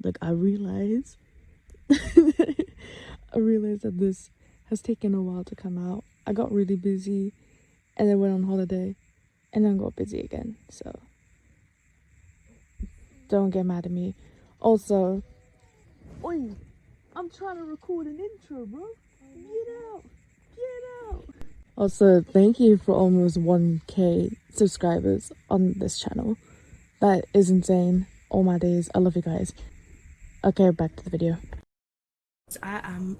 like I realized I realized that this has taken a while to come out. I got really busy and then went on holiday and then got busy again, so don't get mad at me. Also, oi, I'm trying to record an intro, bro. Get out, get out. Also, thank you for almost 1k subscribers on this channel. That is insane. All my days. I love you guys. Okay, back to the video. I am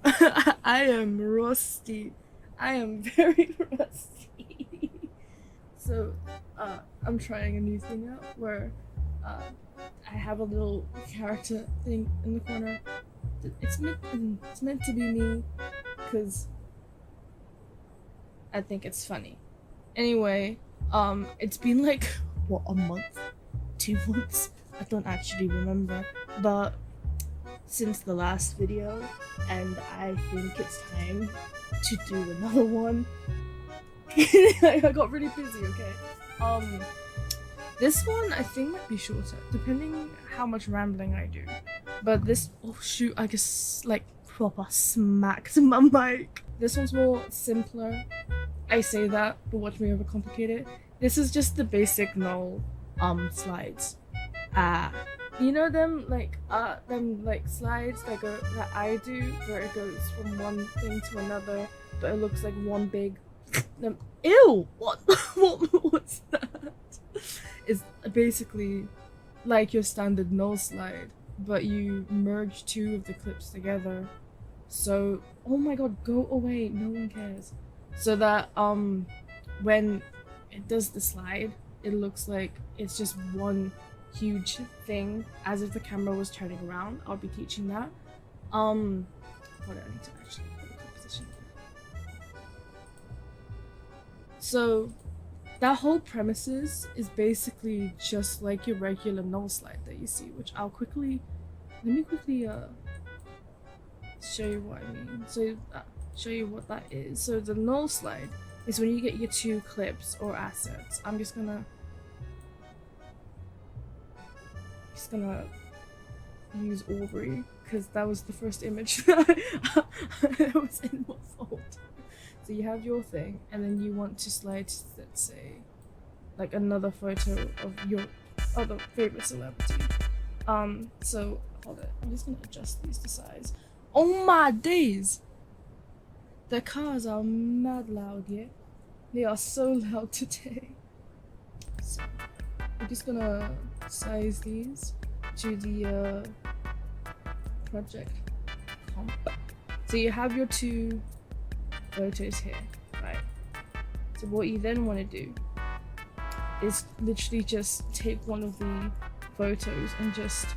I am rusty. I am very rusty. So I'm trying a new thing out where I have a little character thing in the corner. It's meant to be me because I think it's funny. Anyway, it's been like what, a month, 2 months, I don't actually remember, but since the last video, and I think it's time to do another one. I got really busy. Okay, this one I think might be shorter depending how much rambling I do, but this, oh shoot, I just like proper smacked my mic. This one's more simpler. I say that, but watch me overcomplicate it. This is just the basic null slides. You know them like slides that I do where it goes from one thing to another, but it looks like one big ew, what's that? It's basically like your standard null slide, but you merge 2 of the clips together. So, oh my god, go away, no one cares. So that when it does the slide, it looks like it's just one huge thing, as if the camera was turning around. I'll be teaching that. What do I need to actually put in position? So that whole premises is basically just like your regular null slide that you see, which I'll quickly, let me quickly show you what I mean. So show you what that is. So the null slide is when you get your 2 clips or assets. I'm just gonna use Aubrey because that was the first image that was in my folder. So you have your thing, and then you want to slide, let's say, like another photo of your other favorite celebrity. So hold it. I'm just gonna adjust these to size. Oh my days! The cars are mad loud, yeah? They are so loud today. So I'm just gonna size these to the project comp. So you have your 2 photos here, right? So what you then want to do is literally just take one of the photos and just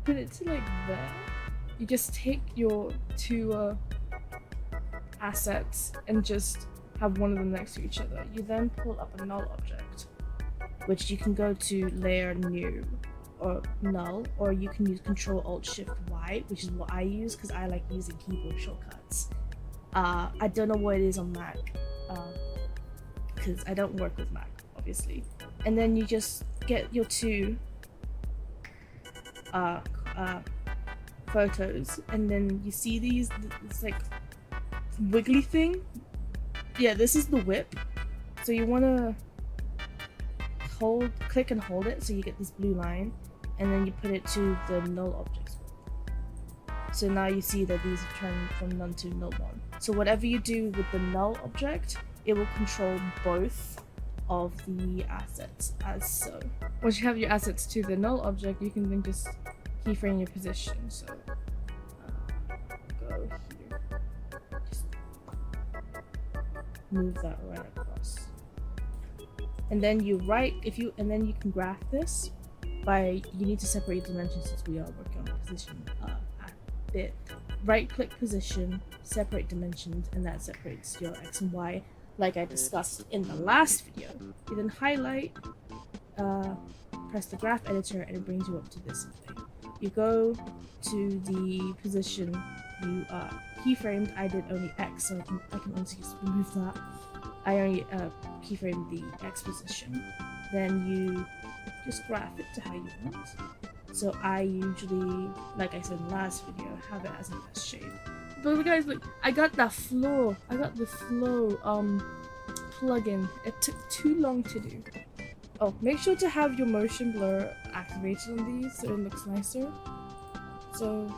put it to like there. You just take your 2 assets and just have one of them next to each other. You then pull up a null object, which you can go to layer new or null, or you can use Control-Alt-Shift-Y, which is what I use because I like using keyboard shortcuts. I don't know what it is on Mac because I don't work with Mac, obviously. And then you just get your 2 photos, and then you see these, it's like wiggly thing. Yeah, this is the whip. So you want to click and hold it so you get this blue line, and then you put it to the null objects. So now you see that these have turned from none to null one. So whatever you do with the null object, it will control both of the assets as so. Once you have your assets to the null object, you can then just keyframe your position. So go here, just move that right across, and then you and then you can graph this by, you need to separate dimensions since we are working on position a bit. Right click position, separate dimensions, and that separates your X and Y like I discussed in the last video. You then highlight, press the graph editor, and it brings you up to this thing. You go to the position you keyframed. I did only X, so I can honestly just remove that. I only keyframed the X position. Then you just graph it to how you want. So I usually, like I said in the last video, have it as an S shape. But guys, look, I got the flow plugin. It took too long to do. Oh, make sure to have your motion blur activated on these so it looks nicer. So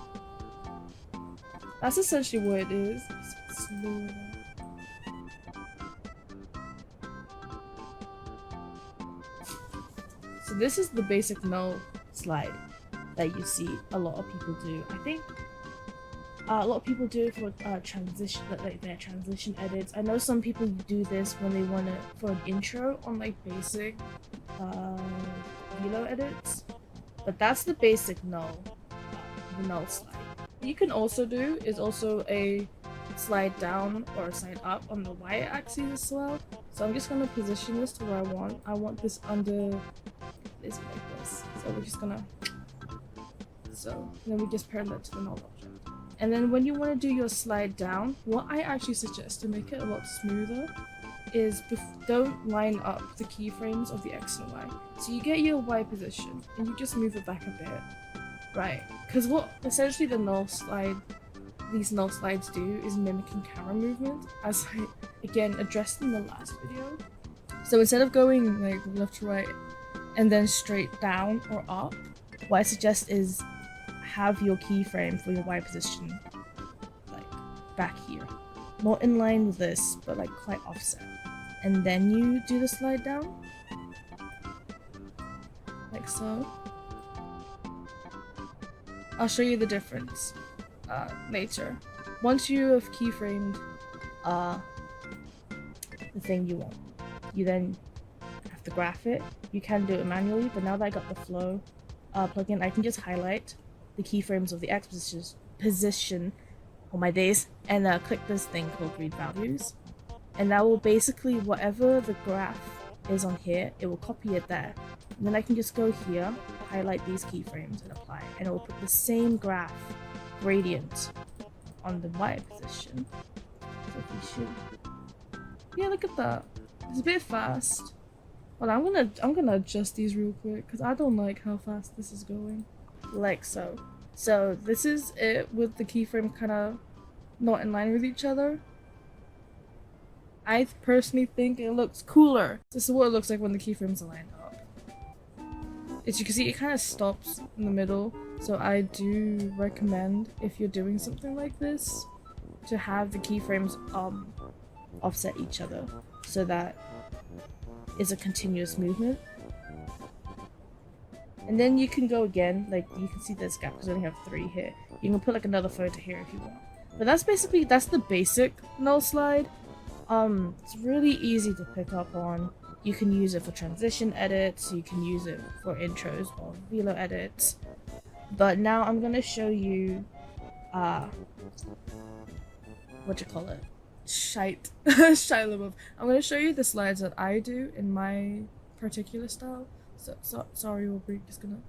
that's essentially what it is. Slow. So this is the basic null slide that you see a lot of people do. I think a lot of people do it for transition, like their transition edits. I know some people do this when they want to for an intro on like basic velo edits, but that's the basic null, the null slide. What you can also do is also a slide down or a slide up on the y-axis as well. So I'm just gonna position this to where I want. I want this under this like this. So we're just gonna. So then we just parallel to the null object. And then when you want to do your slide down, what I actually suggest to make it a lot smoother is don't line up the keyframes of the X and Y. So you get your Y position and you just move it back a bit, right? Because what essentially these null slides do is mimicking camera movement, as I again addressed in the last video. So instead of going like left to right and then straight down or up, what I suggest is have your keyframe for your Y position like back here, not in line with this, but like quite offset, and then you do the slide down like so. I'll show you the difference later. Once you have keyframed the thing you want, you then have to graph it. You can do it manually, but now that I got the flow plugin, I can just highlight the keyframes of the X position on my days and click this thing called read values, and that will basically, whatever the graph is on here, it will copy it there, and then I can just go here, highlight these keyframes and apply, and it will put the same graph gradient on the Y position. So if you should, yeah, look at that. It's a bit fast. Well, I'm gonna adjust these real quick because I don't like how fast this is going. Like so. So this is it with the keyframe kind of not in line with each other. I personally think it looks cooler. This is what it looks like when the keyframes are lined up. As you can see, it kind of stops in the middle. So I do recommend, if you're doing something like this, to have the keyframes offset each other so that it's a continuous movement. And then you can go again, like you can see this gap because we only have 3 here. You can put like another photo here if you want. But that's the basic null slide. It's really easy to pick up on. You can use it for transition edits, you can use it for intros or velo edits. But now I'm gonna show you what you call it? Shite. Shite above. I'm gonna show you the slides that I do in my particular style. So sorry, we're just gonna.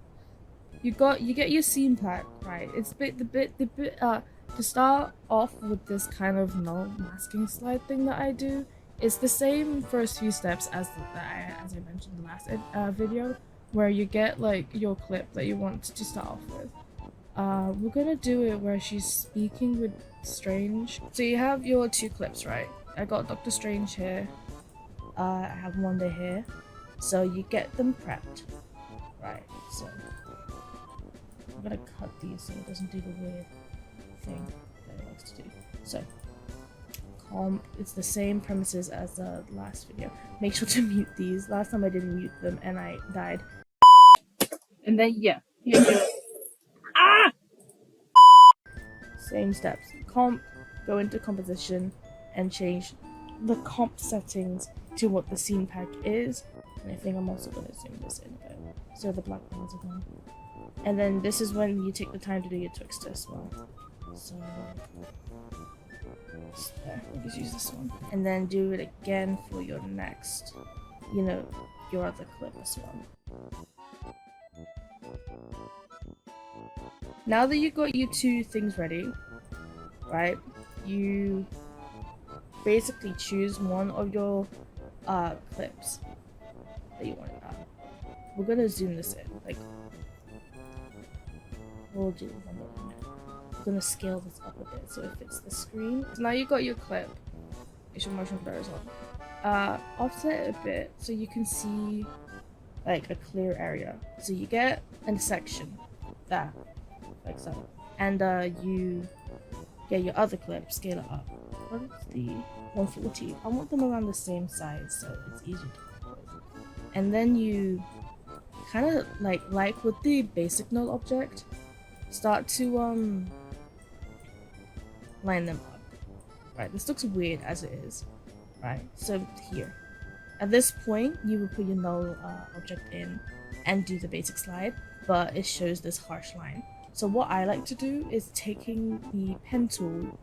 You get your scene pack, right? It's to start off with this kind of null masking slide thing that I do. It's the same first few steps as I mentioned in the last video, where you get like your clip that you want to start off with. We're gonna do it where she's speaking with Strange. So you have your 2 clips, right? I got Dr. Strange here. I have Wanda here. So you get them prepped, right? So I'm gonna cut these so it doesn't do the weird thing that it likes to do. So it's the same premises as the last video. Make sure to mute these. Last time I didn't mute them and I died. And then yeah, here you go. Ah! Same steps. Comp, go into composition and change the comp settings to what the scene pack is. And I think I'm also going to zoom this in a bit so the black ones are gone. And then this is when you take the time to do your Twixtor as well. So there, we'll just use this one. And then do it again for your next, your other clip as well. Now that you got your 2 things ready, right, you basically choose one of your clips that you want to we're gonna zoom this in. Like, we'll do 1 million. We're gonna scale this up a bit so it fits the screen. So now you got your clip. You should motion blur as well. Offset it a bit so you can see like a clear area. So you get a section that, like so, and you get your other clip, scale it up. What is the 140? I want them around the same size so it's easy to work with. And then you kind of like with the basic null object, start to line them up. Right, this looks weird as it is. Right, so here. At this point, you will put your null object in and do the basic slide, but it shows this harsh line. So what I like to do is taking the pen tool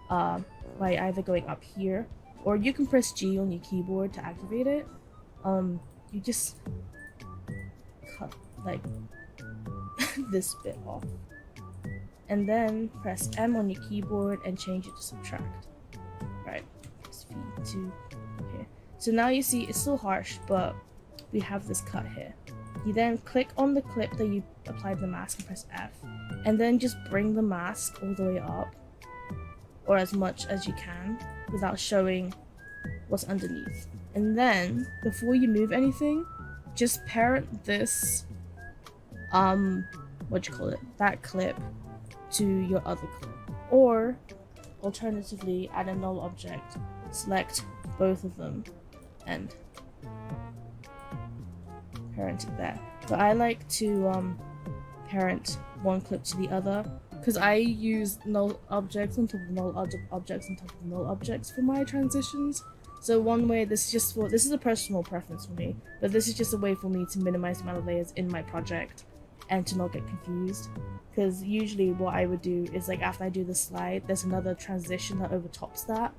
by either going up here, or you can press G on your keyboard to activate it. You just cut like this bit off. And then press M on your keyboard and change it to subtract. Right, press V to here. So now you see it's still harsh, but we have this cut here. You then click on the clip that you applied the mask and press F. And then just bring the mask all the way up, or as much as you can, without showing what's underneath. And then, before you move anything, just parent this, that clip to your other clip. Or, alternatively, add a null object, select both of them, and parent it there. But I like to parent one clip to the other because I use null objects on top of null objects on top of null objects for my transitions. So one way, this is a personal preference for me, but this is just a way for me to minimize the amount of layers in my project and to not get confused. Because usually what I would do is, like, after I do the slide, there's another transition that overtops that.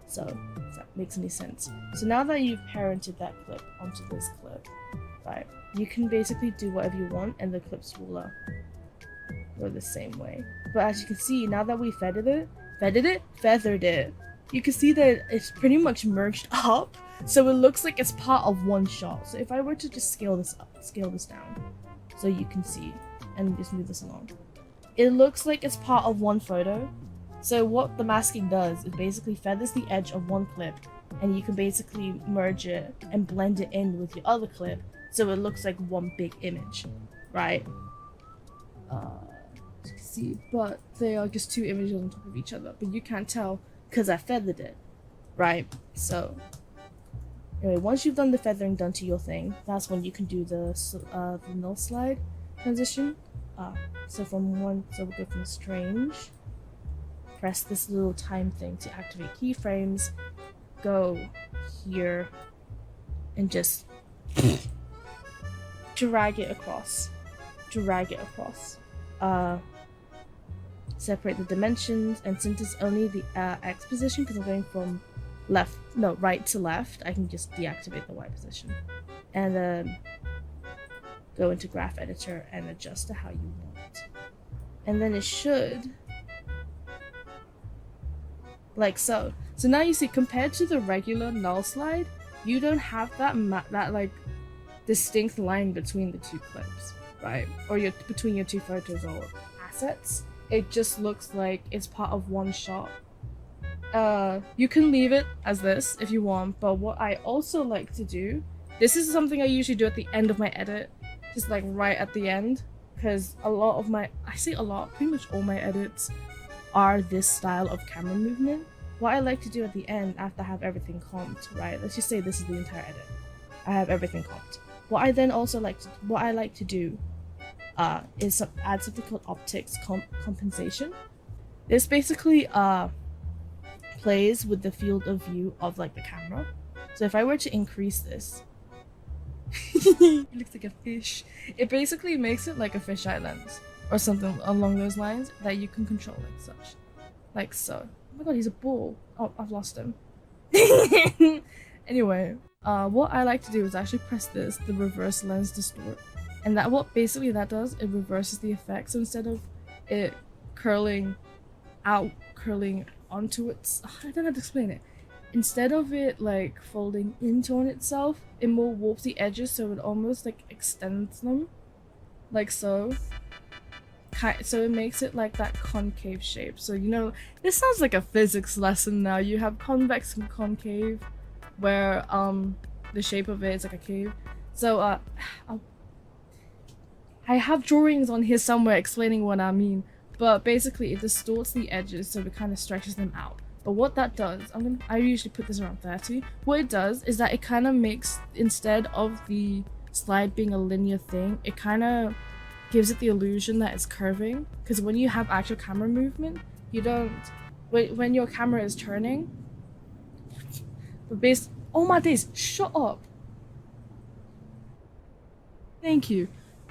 So if that makes any sense. So now that you've parented that clip onto this clip, right, you can basically do whatever you want and the clips will go the same way. But as you can see, now that we feathered it, you can see that it's pretty much merged up, so it looks like it's part of one shot. So if I were to just scale this down, so you can see, and just move this along, it looks like it's part of one photo. So what the masking does is basically feathers the edge of one clip, and you can basically merge it and blend it in with your other clip, so it looks like one big image, right? As you can see, but they are just two images on top of each other, but you can't tell because I feathered it, right? So anyway, once you've done the feathering done to your thing, that's when you can do the null slide transition. So we'll go from strange, press this little time thing to activate keyframes, go here, and just drag it across. Separate the dimensions, and since it's only the X position, because I'm going from right to left, I can just deactivate the Y position. And then go into graph editor and adjust to how you want. And then it should, like so. So now you see, compared to the regular null slide, you don't have that like distinct line between the two clips, right? Or between your two photos or assets. It just looks like it's part of one shot. You can leave it as this if you want, but what I also like to do, this is something I usually do at the end of my edit, just like right at the end, because pretty much all my edits are this style of camera movement. What I like to do at the end, after I have everything comped, right? Let's just say this is the entire edit. I have everything comped. What I like to do is add something called optics compensation. This basically plays with the field of view of like the camera. So if I were to increase this, it looks like a fish. It basically makes it like a fisheye lens or something along those lines that you can control like such, like so. Oh my god, he's a bull. Oh, I've lost him. Anyway, what I like to do is actually press the reverse lens distort. And what basically that does, it reverses the effect. So instead of it curling onto its, I don't know how to explain it. instead of it like folding into on itself, it more warps the edges, so it almost like extends them, like so. So it makes it like that concave shape. So you know, this sounds like a physics lesson now. You have convex and concave, where the shape of it is like a cave. So I have drawings on here somewhere explaining what I mean, but basically it distorts the edges so it kind of stretches them out. But what that does, I usually put this around 30. What it does is that it kind of makes, instead of the slide being a linear thing, it kind of gives it the illusion that it's curving. Because when you have actual camera movement, you don't. When your camera is turning, oh my days, shut up. Thank you.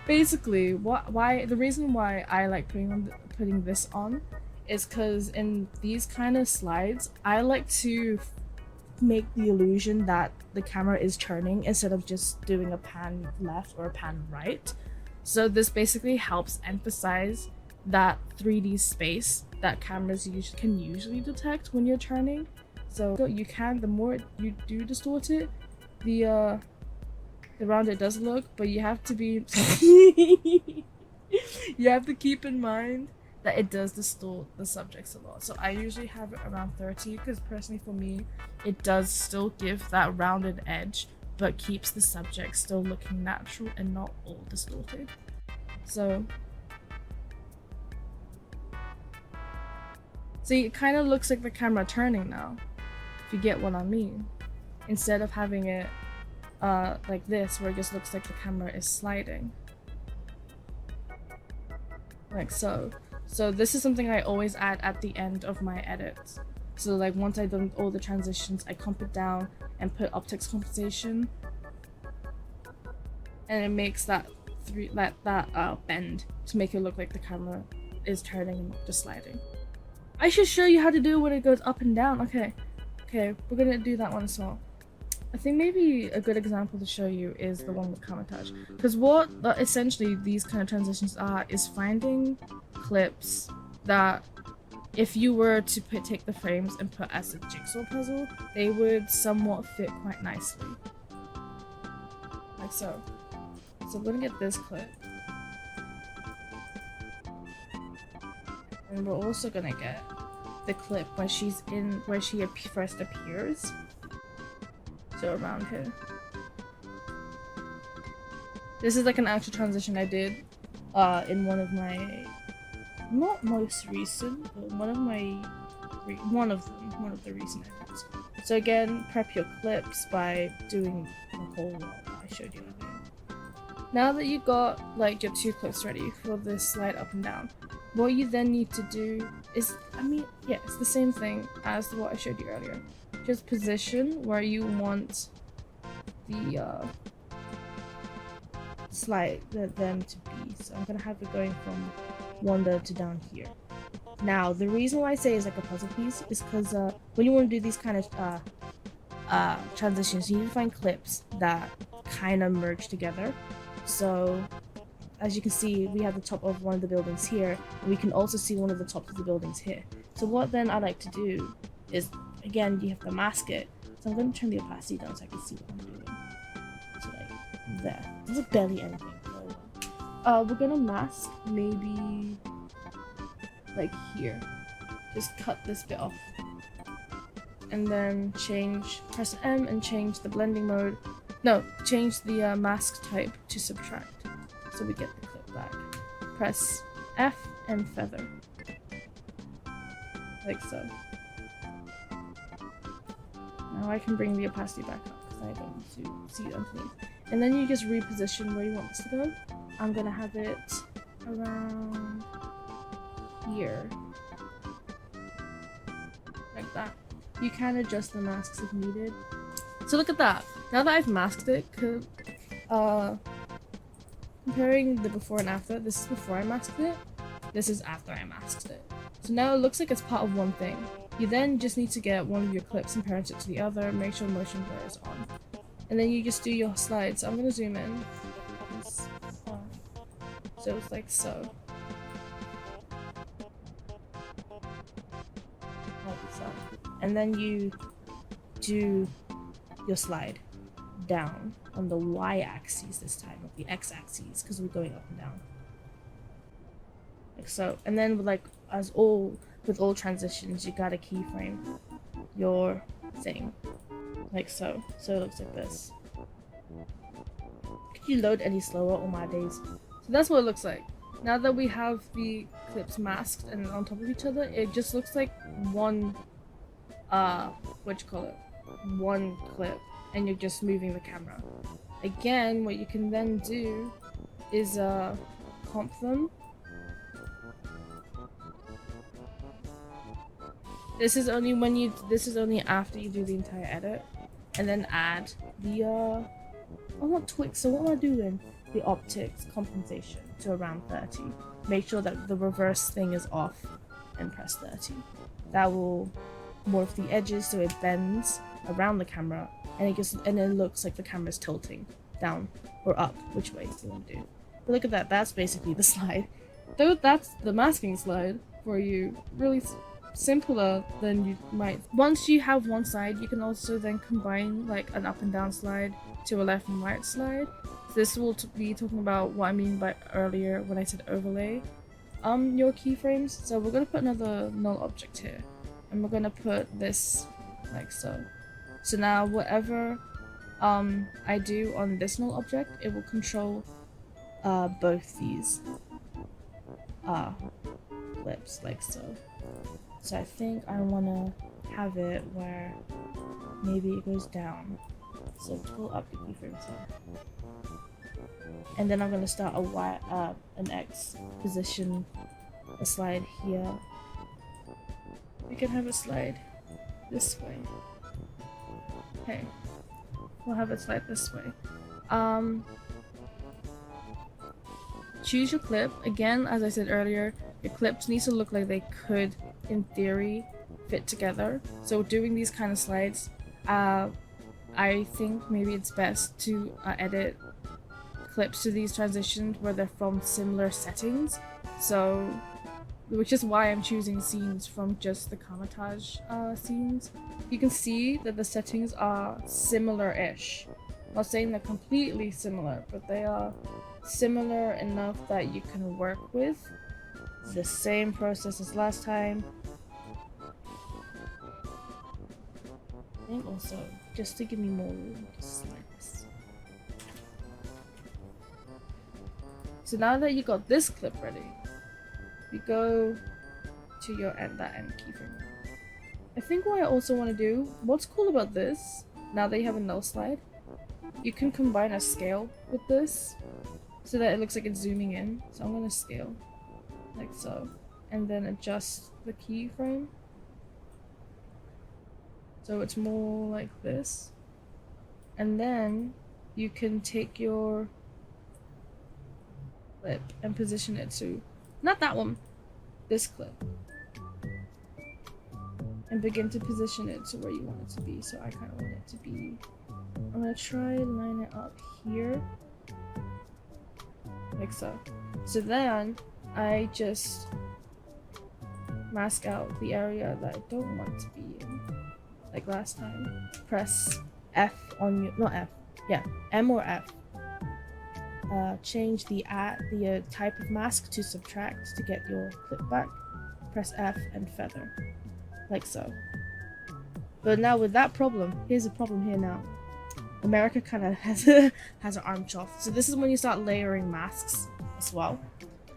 Basically, the reason why I like putting this on is because in these kind of slides, I like to make the illusion that the camera is turning instead of just doing a pan left or a pan right. So this basically helps emphasize that 3D space that cameras can usually detect when you're turning. So you can, the more you do distort it, the round it does look, but you have to be you have to keep in mind that it does distort the subjects a lot. So I usually have it around 30 because personally for me, it does still give that rounded edge, but keeps the subject still looking natural and not all distorted. So see, it kind of looks like the camera turning now, if you get what I mean, instead of having it like this, where it just looks like the camera is sliding, like so. So this is something I always add at the end of my edits. So like once I've done all the transitions, I comp it down and put optics compensation, and it makes that bend to make it look like the camera is turning and not just sliding. I should show you how to do it when it goes up and down. Okay, we're gonna do that one as well. I think maybe a good example to show you is the one with camera touch, because what essentially these kind of transitions are is finding clips that if you were to take the frames and put as a jigsaw puzzle, they would somewhat fit quite nicely, like so. So I'm gonna get this clip, and we're also gonna get the clip where she first appears. So around here. This is like an actual transition I did in one of my, not most recent, but one of the recent edits. So again, prep your clips by doing the whole lot that I showed you earlier. Now that you got like your 2 clips ready for this slide up and down, what you then need to do is, it's the same thing as what I showed you earlier. Just position where you want the slide them to be. So I'm gonna have it going from Wanda to down here. Now the reason why I say it's like a puzzle piece is because when you want to do these kind of transitions, you need to find clips that kind of merge together. So as you can see, we have the top of one of the buildings here, and we can also see one of the tops of the buildings here. So what then I like to do is, again, you have to mask it. So I'm going to turn the opacity down so I can see what I'm doing. So like there. There's like barely anything. We're going to mask maybe like here. Just cut this bit off. And then press M and change the blending mode. No, change the mask type to subtract. So we get the clip back. Press F and feather. Like so. Now I can bring the opacity back up because I don't want to see it underneath. And then you just reposition where you want this to go. I'm gonna have it around here. Like that. You can adjust the masks if needed. So look at that. Now that I've masked it, comparing the before and after, this is before I masked it, this is after I masked it. So now it looks like it's part of one thing. You then just need to get one of your clips and parent it to the other, make sure motion blur is on. And then you just do your slides. So I'm gonna zoom in. So it's like so. Like so. And then you do your slide down on the y-axis this time, not the x-axis, because we're going up and down. Like so. And then with all transitions, you gotta keyframe your thing. Like so. So it looks like this. Could you load any slower? Oh my days. So that's what it looks like. Now that we have the clips masked and on top of each other, it just looks like one one clip, and you're just moving the camera. Again, what you can then do is comp them. This is only after you do the entire edit, and then add the oh, not Twix, so what am I doing? The optics compensation to around 30. Make sure that the reverse thing is off and press 30. That will morph the edges so it bends around the camera, and it looks like the camera's tilting down or up, which way you want to do. But look at that, that's basically the slide. Though that's the masking slide for you. Really simpler than you might. Once you have one side, you can also then combine like an up and down slide to a left and right slide. This will be talking about what I mean by earlier when I said overlay your keyframes. So we're gonna put another null object here, and we're gonna put this like so. So now whatever I do on this null object, it will control both these clips like so. So I think I wanna have it where maybe it goes down. So pull up the keyframes here. And then I'm gonna start an X position, a slide here. We can have a slide this way. Okay, we'll have it slide this way. Choose your clip. Again, as I said earlier, your clips need to look like they could, in theory, fit together. So doing these kind of slides, I think maybe it's best to edit clips to these transitions where they're from similar settings. So, which is why I'm choosing scenes from just the Kamatage scenes. You can see that the settings are similar-ish. I'm not saying they're completely similar, but they are similar enough that you can work with. It's the same process as last time. I think also, just to give me more room, just like this. So now that you got this clip ready, you go to your that end keyframe. I think what I also want to do, what's cool about this, now that you have a null slide, you can combine a scale with this so that it looks like it's zooming in. So I'm going to scale like so, and then adjust the keyframe so it's more like this. And then you can take your clip and position it to, not that one, this clip, and begin to position it to where you want it to be. So I kind of want it to be, I'm gonna try and line it up here like so. So then I just mask out the area that I don't want to be in, like last time. Press F on your, not F, yeah, M or F. Change the type of mask to subtract to get your clip back. Press F and feather, like so. But now with that problem, here's a problem here now. America kind of has an arm off. So this is when you start layering masks as well.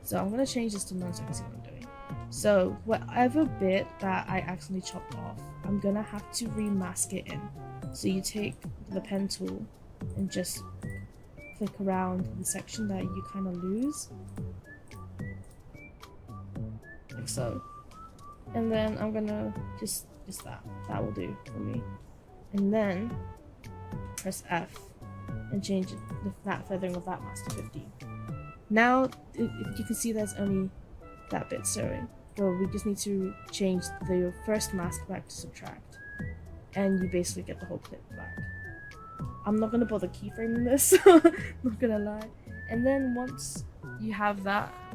So I'm gonna change this to none so I can see what I'm doing. So whatever bit that I accidentally chopped off, I'm gonna have to remask it in. So you take the pen tool and just click around the section that you kind of lose, like so. And then I'm gonna just that will do for me. And then press F and change that feathering of that mask to 15. Now you can see there's only that bit showing. Well, we just need to change the first mask back to subtract, and you basically get the whole clip back. I'm not gonna bother keyframing this, not gonna lie. And then once you have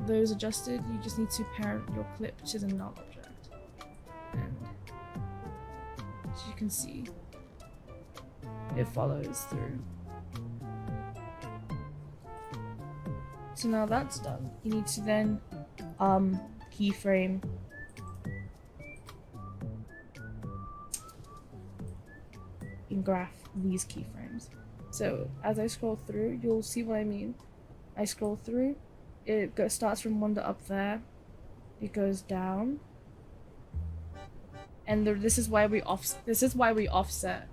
those adjusted, you just need to parent your clip to the null object. And as you can see, it follows through. So now that's done, you need to then keyframe and graph these keyframes. So as I scroll through, you'll see what I mean. I scroll through, it starts from one to up there, it goes down, and this is why we offset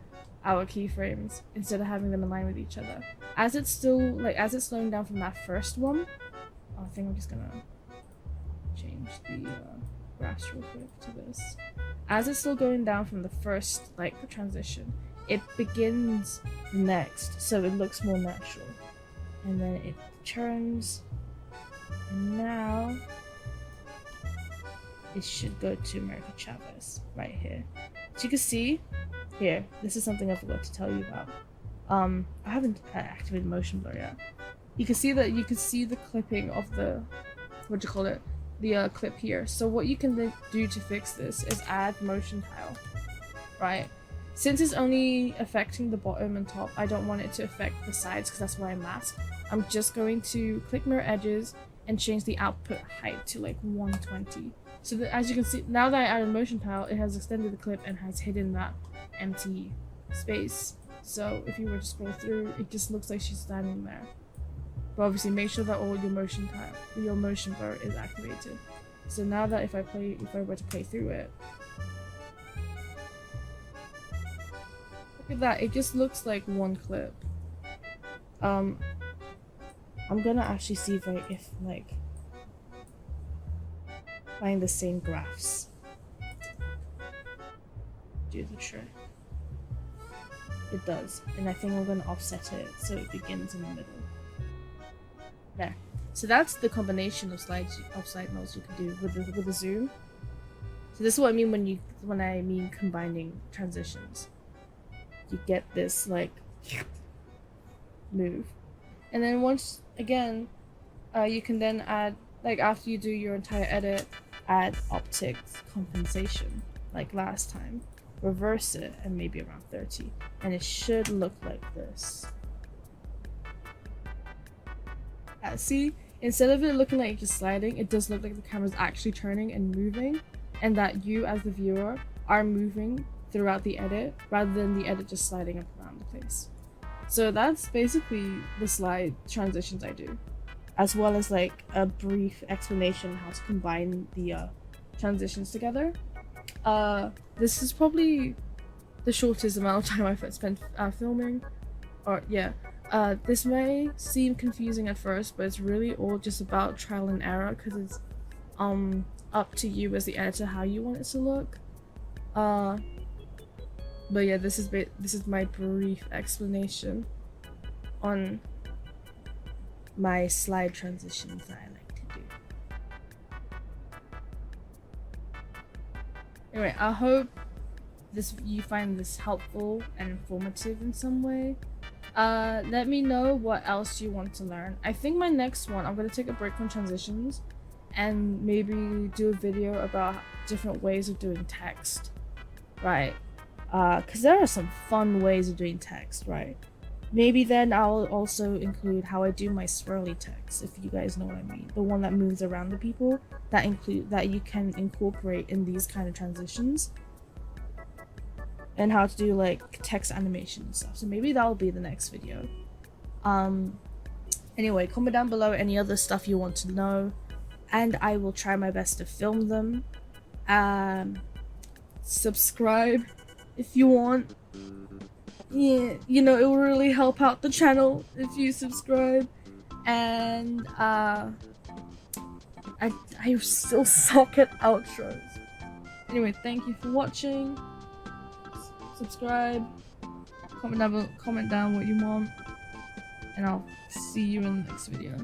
our keyframes instead of having them in line with each other. As it's slowing down from that first one, I think I'm just gonna change the graphs real quick to this. As it's still going down from the first transition, it begins next, so it looks more natural, and then it turns, and now it should go to America Chavez right here. So you can see here, this is something I forgot to tell you about. I haven't activated motion blur yet. You can see the clipping of the clip here. So what you can do to fix this is add motion tile, right? Since it's only affecting the bottom and top, I don't want it to affect the sides because that's why I mask. I'm just going to click mirror edges and change the output height to 120. So that, as you can see, now that I added motion tile, it has extended the clip and has hidden that empty space. So if you were to scroll through, it just looks like she's standing there. But obviously make sure that all your motion blur is activated. So now that if I were to play through it, look at that, it just looks like one clip. I'm gonna actually see if find the same graphs do the trick. It does, and I think I'm gonna offset it so it begins in the middle. There. So that's the combination of slide modes you can do with the zoom. So this is what I mean when I mean combining transitions. You get this move, and then once again, you can then add after you do your entire edit, add optics compensation like last time. Reverse it and maybe around 30, and it should look like this. See, instead of it looking like it's just sliding, it does look like the camera's actually turning and moving, and that you as the viewer are moving throughout the edit rather than the edit just sliding up around the place. So that's basically the slide transitions I do, as well as a brief explanation on how to combine the transitions together. This is probably the shortest amount of time I've spent filming, or yeah. This may seem confusing at first, but it's really all just about trial and error because it's up to you as the editor how you want it to look. But yeah, this is my brief explanation on my slide transitions that I like to do. Anyway, I hope you find this helpful and informative in some way. Let me know what else you want to learn. I think my next one, I'm gonna take a break from transitions and maybe do a video about different ways of doing text, right? Because there are some fun ways of doing text, right? Maybe then I'll also include how I do my swirly text, if you guys know what I mean. The one that moves around the people, that you can incorporate in these kind of transitions. And how to do text animation and stuff. So maybe that'll be the next video. Anyway, comment down below any other stuff you want to know, and I will try my best to film them. Subscribe if you want. Yeah, it will really help out the channel if you subscribe. And I still suck at outros. Anyway, thank you for watching. Subscribe, comment down what you want, and I'll see you in the next video.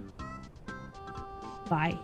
Bye.